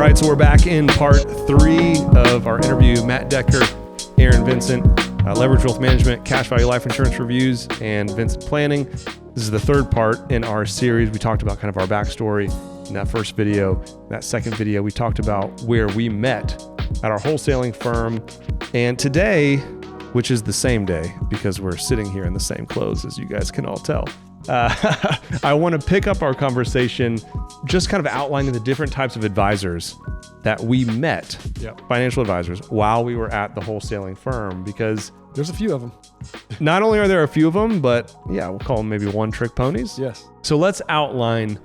All right, so we're back in part 3 of our interview. Matt Decker, Aaron Vincent, Leverage Wealth Management, Cash Value Life Insurance Reviews, and Vincent Planning. This is the third part in our series. We talked about kind of our backstory in that first video. In that second video, we talked about where we met at our wholesaling firm. And today, which is the same day because we're sitting here in the same clothes, as you guys can all tell, I want to pick up our conversation just kind of outlining the different types of advisors that we met, financial advisors, while we were at the wholesaling firm, because there's a few of them. Not only are there a few of them, but we'll call them maybe one-trick ponies. Yes. So let's outline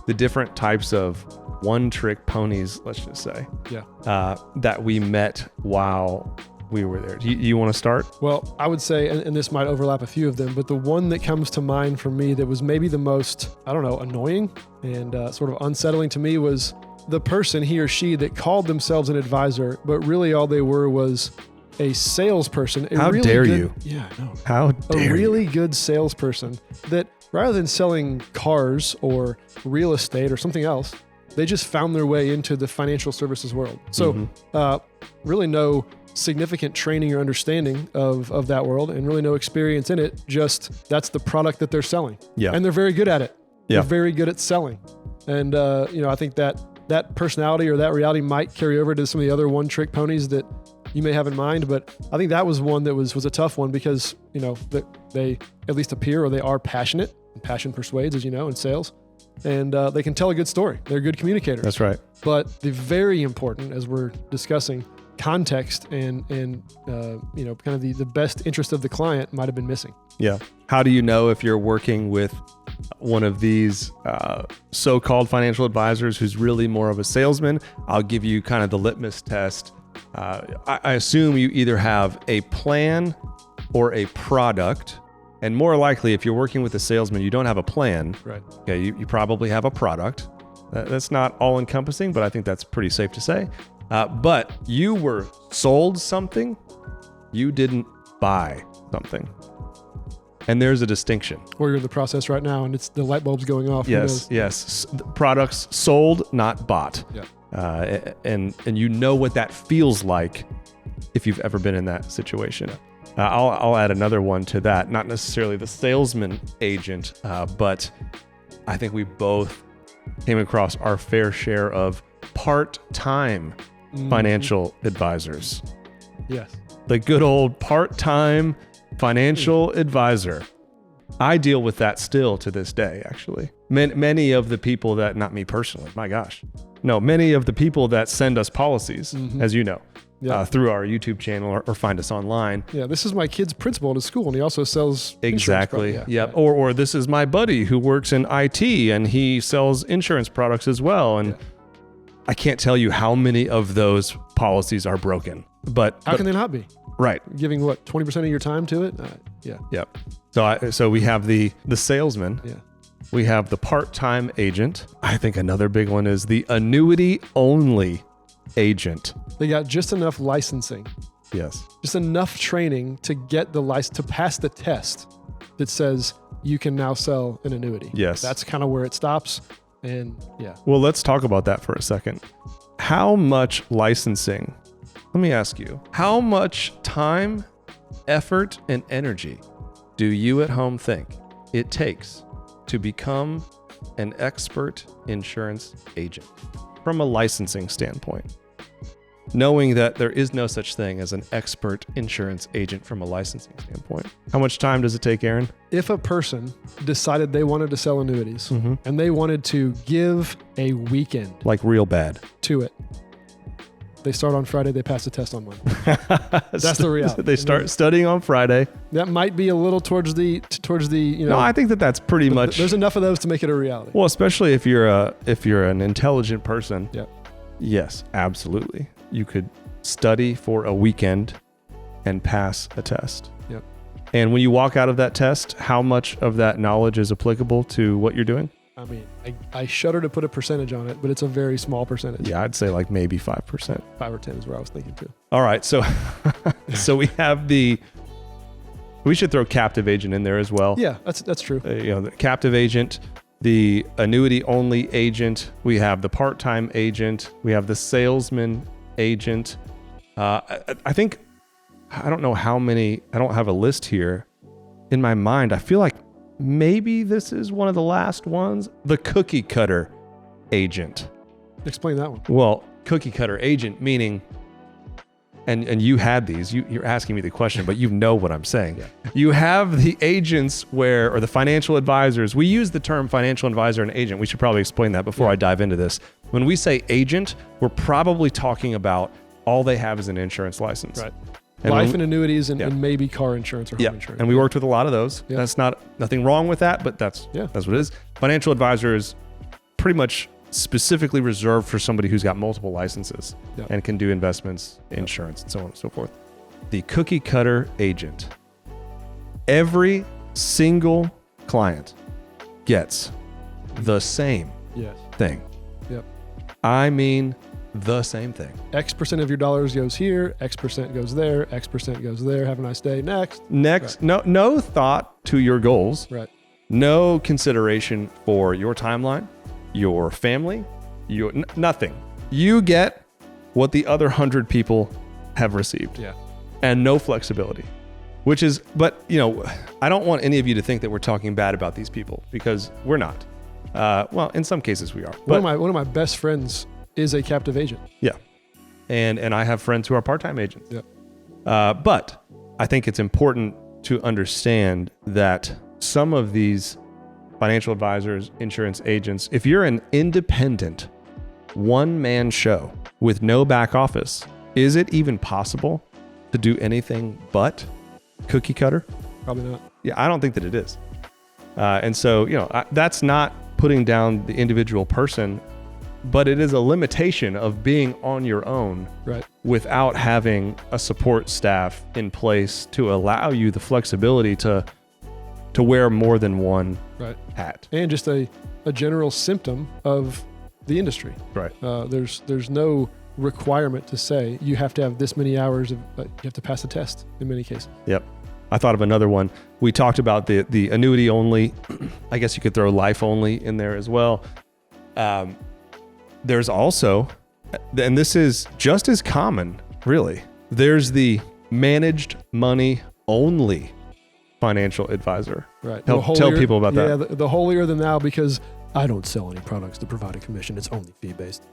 the different types of one-trick ponies, let's just say, that we met while we were there. Do you want to start? Well, I would say, and this might overlap a few of them, but the one that comes to mind for me that was maybe the most, annoying and sort of unsettling to me was the person, he or she, that called themselves an advisor, but really all they were was a salesperson. How dare you? Yeah, I know. How dare you? A really good salesperson that rather than selling cars or real estate or something else, they just found their way into the financial services world. So really no significant training or understanding of that world and really no experience in it. Just that's the product that they're selling. Yeah. And they're very good at it. Yeah. They're very good at selling. And, I think that personality or that reality might carry over to some of the other one-trick ponies that you may have in mind. But I think that was one that was a tough one because, that they at least appear or they are passionate. And passion persuades, as you know, in sales. And they can tell a good story. They're good communicators. That's right. But the very important, as we're discussing, context and kind of the best interest of the client might have been missing. Yeah. How do you know if you're working with one of these so-called financial advisors who's really more of a salesman? I'll give you kind of the litmus test. I assume you either have a plan or a product. And more likely, if you're working with a salesman, you don't have a plan. Right. Okay, you probably have a product. That's not all-encompassing, but I think that's pretty safe to say. But you were sold something, you didn't buy something. And there's a distinction. Or you're in the process right now and it's the light bulb's going off. Yes. Products sold, not bought. Yeah. And you know what that feels like if you've ever been in that situation. I'll add another one to that. Not necessarily the salesman agent, but I think we both came across our fair share of part-time financial advisors. Yes. The good old part-time financial advisor. I deal with that still to this day, actually. Many of the people that, not me personally, my gosh. No, many of the people that send us policies, as you know, through our YouTube channel or find us online. Yeah, this is my kid's principal at his school and he also sells Exactly. Yep. Or this is my buddy who works in IT and he sells insurance products as well. And I can't tell you how many of those policies are broken. But how can they not be? Right. Giving 20% of your time to it? Yep. So we have the salesman. Yeah. We have the part-time agent. I think another big one is the annuity-only agent. They got just enough licensing. Yes. Just enough training to get the license, to pass the test that says you can now sell an annuity. Yes. That's kind of where it stops. And Well, let's talk about that for a second. How much licensing, let me ask you, how much time, effort, and energy do you at home think it takes to become an expert insurance agent from a licensing standpoint? Knowing that there is no such thing as an expert insurance agent from a licensing standpoint. How much time does it take, Aaron? If a person decided they wanted to sell annuities and they wanted to give a weekend, like real bad, to it, they start on Friday, they pass the test on Monday. That's the reality. They start studying on Friday. That might be a little towards the No, I think that's pretty much. There's enough of those to make it a reality. Well, especially if you're an intelligent person. Yeah. Yes, absolutely. You could study for a weekend and pass a test. Yep. And when you walk out of that test, how much of that knowledge is applicable to what you're doing? I mean, I shudder to put a percentage on it, but it's a very small percentage. Yeah, I'd say like maybe 5%. 5 or 10 is where I was thinking too. All right. So we have we should throw captive agent in there as well. Yeah, that's true. The captive agent the annuity-only agent. We have the part-time agent. We have the salesman agent. I think, I don't know how many, I don't have a list here. In my mind, I feel like maybe this is one of the last ones. The cookie cutter agent. Explain that one. Well, cookie cutter agent meaning, and you had these, you're asking me the question, but you know what I'm saying. Yeah. You have the agents or the financial advisors. We use the term financial advisor and agent. We should probably explain that before I dive into this. When we say agent, we're probably talking about all they have is an insurance license. Right. And Life and annuities and maybe car insurance or home insurance. And we worked with a lot of those. Yeah. That's nothing wrong with that, but that's what it is. Financial advisor is pretty much specifically reserved for somebody who's got multiple licenses and can do investments, insurance, and so on and so forth. The cookie cutter agent. Every single client gets the same thing. Yep. I mean, the same thing. X% of your dollars goes here, X% goes there, X% goes there. Have a nice day. Next. Right. No thought to your goals. Right. No consideration for your timeline, your family, nothing. You get what the other 100 people have received. Yeah. And no flexibility, but I don't want any of you to think that we're talking bad about these people, because we're not. Well, in some cases we are. One of my best friends is a captive agent. Yeah. And I have friends who are part-time agents. Yeah. But I think it's important to understand that some of these financial advisors, insurance agents, if you're an independent one-man show with no back office, is it even possible to do anything but cookie cutter? Probably not. Yeah, I don't think that it is. And so, that's not putting down the individual person, but it is a limitation of being on your own, right, without having a support staff in place to allow you the flexibility to wear more than one hat. And just a general symptom of the industry. Right. There's no requirement to say you have to have this many hours you have to pass the test in many cases. Yep. I thought of another one. We talked about the annuity only. I guess you could throw life only in there as well. There's also, and this is just as common, really, there's the managed money only financial advisor. Right. Tell people about that. Yeah, the holier than thou, because I don't sell any products to provide a commission. It's only fee-based.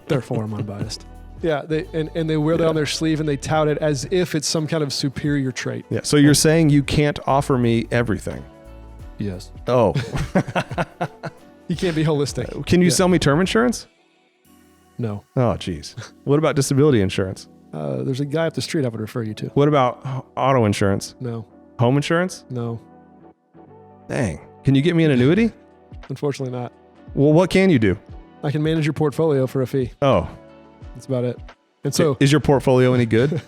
Therefore, I'm unbiased. Yeah, they wear that on their sleeve, and they tout it as if it's some kind of superior trait. Yeah. So you're saying you can't offer me everything? Yes. Oh. You can't be holistic. Can you sell me term insurance? No. Oh, geez. What about disability insurance? There's a guy up the street I would refer you to. What about auto insurance? No. Home insurance? No. Dang. Can you get me an annuity? Unfortunately not. Well, what can you do? I can manage your portfolio for a fee. Oh. That's about it. And so, is your portfolio any good?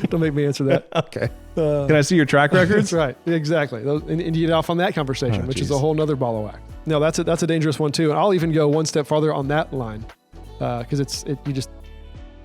Don't make me answer that. Okay. Can I see your track records? That's right. Exactly. And you get off on that conversation, which is a whole nother ball of wax. No, that's a dangerous one too. And I'll even go one step farther on that line, because you just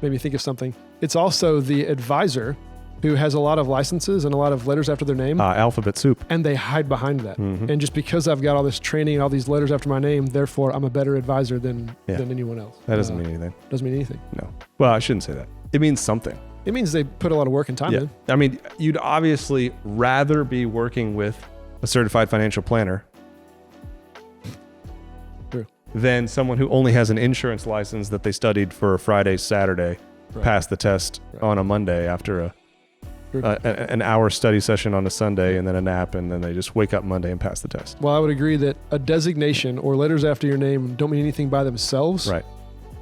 made me think of something. It's also the advisor who has a lot of licenses and a lot of letters after their name. Alphabet soup. And they hide behind that. Mm-hmm. And just because I've got all this training and all these letters after my name, therefore I'm a better advisor than anyone else. That doesn't mean anything. Doesn't mean anything. No. Well, I shouldn't say that. It means something. It means they put a lot of work and time in. I mean, you'd obviously rather be working with a certified financial planner than someone who only has an insurance license that they studied for a Friday, Saturday, passed the test on a Monday after an hour study session on a Sunday and then a nap, and then they just wake up Monday and pass the test. Well, I would agree that a designation or letters after your name don't mean anything by themselves. Right.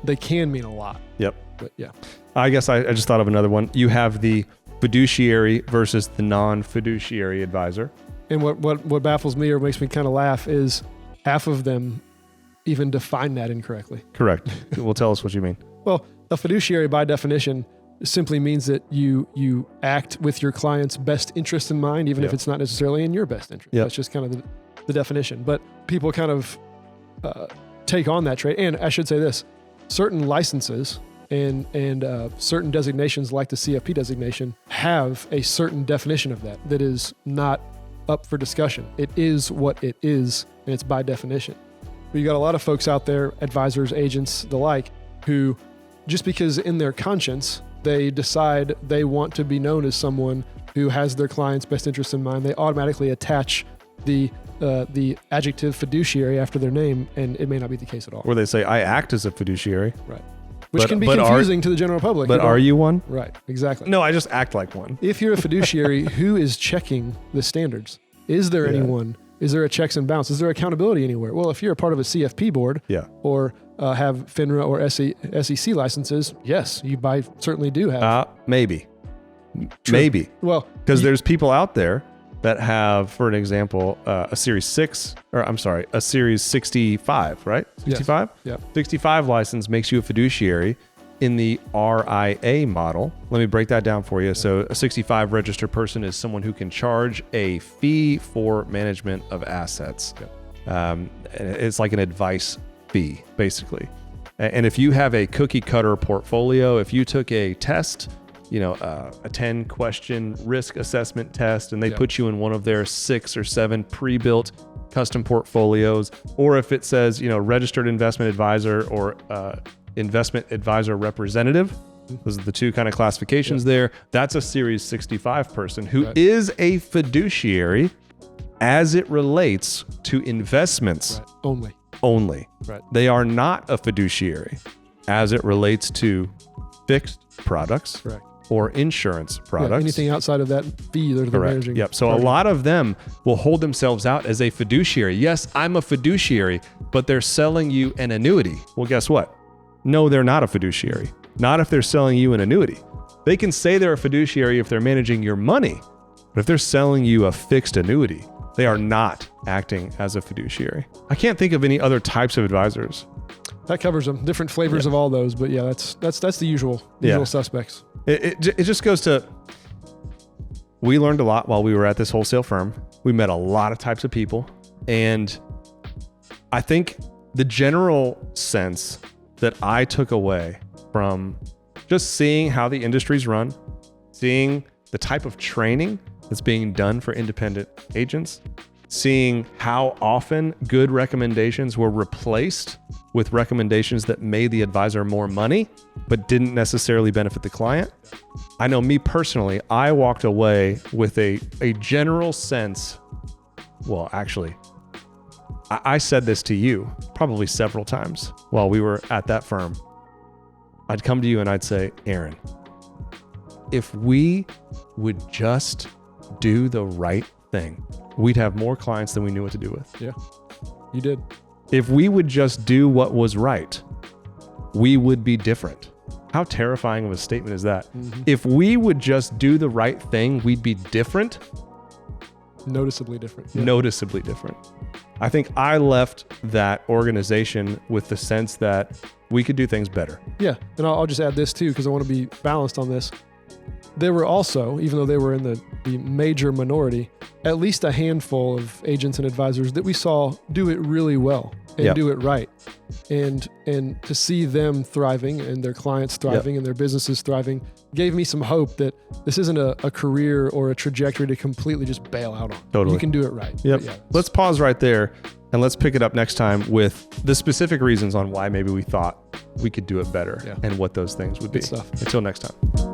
They can mean a lot. Yep. But yeah. I guess I just thought of another one. You have the fiduciary versus the non-fiduciary advisor. And what baffles me or makes me kind of laugh is half of them even define that incorrectly. Correct. Well, tell us what you mean. Well, a fiduciary by definition simply means that you act with your client's best interest in mind, even if it's not necessarily in your best interest. That's just kind of the definition. But people kind of take on that trait. And I should say this, certain licenses and certain designations like the CFP designation have a certain definition of that is not up for discussion. It is what it is, and it's by definition. But you got a lot of folks out there, advisors, agents, the like, who just because in their conscience, they decide they want to be known as someone who has their client's best interest in mind, they automatically attach the adjective fiduciary after their name, and it may not be the case at all. Or they say, I act as a fiduciary. Right. Which can be confusing to the general public. But are you one? Right, exactly. No, I just act like one. If you're a fiduciary, who is checking the standards? Is there anyone? Is there a checks and balance? Is there accountability anywhere? Well, if you're a part of a CFP board or have FINRA or SEC licenses, yes, you certainly do have. Maybe. True. Maybe. Well, because there's people out there that have, for an example, a Series 65, right? 65? Yes. Yeah. 65 license makes you a fiduciary in the RIA model. Let me break that down for you. Yeah. So a 65 registered person is someone who can charge a fee for management of assets. Yeah. It's like an advice fee, basically. And if you have a cookie cutter portfolio, if you took a test, a 10-question risk assessment test, and they put you in one of their 6 or 7 pre-built custom portfolios, or if it says, registered investment advisor or investment advisor representative, those are the two kind of classifications there. That's a Series 65 person who is a fiduciary as it relates to investments only. Right. They are not a fiduciary as it relates to fixed products. Correct. Or insurance products. Yeah, anything outside of that fee that they're managing. Yep. So a lot of them will hold themselves out as a fiduciary. Yes, I'm a fiduciary, but they're selling you an annuity. Well, guess what? No, they're not a fiduciary. Not if they're selling you an annuity. They can say they're a fiduciary if they're managing your money, but if they're selling you a fixed annuity, they are not acting as a fiduciary. I can't think of any other types of advisors. That covers them. Different flavors of all those, but yeah, that's the usual suspects. It just goes to, we learned a lot while we were at this wholesale firm. We met a lot of types of people. And I think the general sense that I took away from just seeing how the industry's run, seeing the type of training that's being done for independent agents, seeing how often good recommendations were replaced with recommendations that made the advisor more money, but didn't necessarily benefit the client. I know me personally, I walked away with a general sense. Well, actually, I said this to you probably several times while we were at that firm. I'd come to you and I'd say, Aaron, if we would just do the right thing, we'd have more clients than we knew what to do with. Yeah, you did. If we would just do what was right, we would be different. How terrifying of a statement is that? Mm-hmm. If we would just do the right thing, we'd be different. Noticeably different. Yeah. Noticeably different. I think I left that organization with the sense that we could do things better. Yeah, and I'll just add this too, because I want to be balanced on this. There were also, even though they were in the major minority, at least a handful of agents and advisors that we saw do it really well and do it right. And to see them thriving and their clients thriving and their businesses thriving gave me some hope that this isn't a career or a trajectory to completely just bail out on. Totally. You can do it right. Yep. Yeah, let's pause right there and let's pick it up next time with the specific reasons on why maybe we thought we could do it better and what those things would be. Good stuff. Until next time.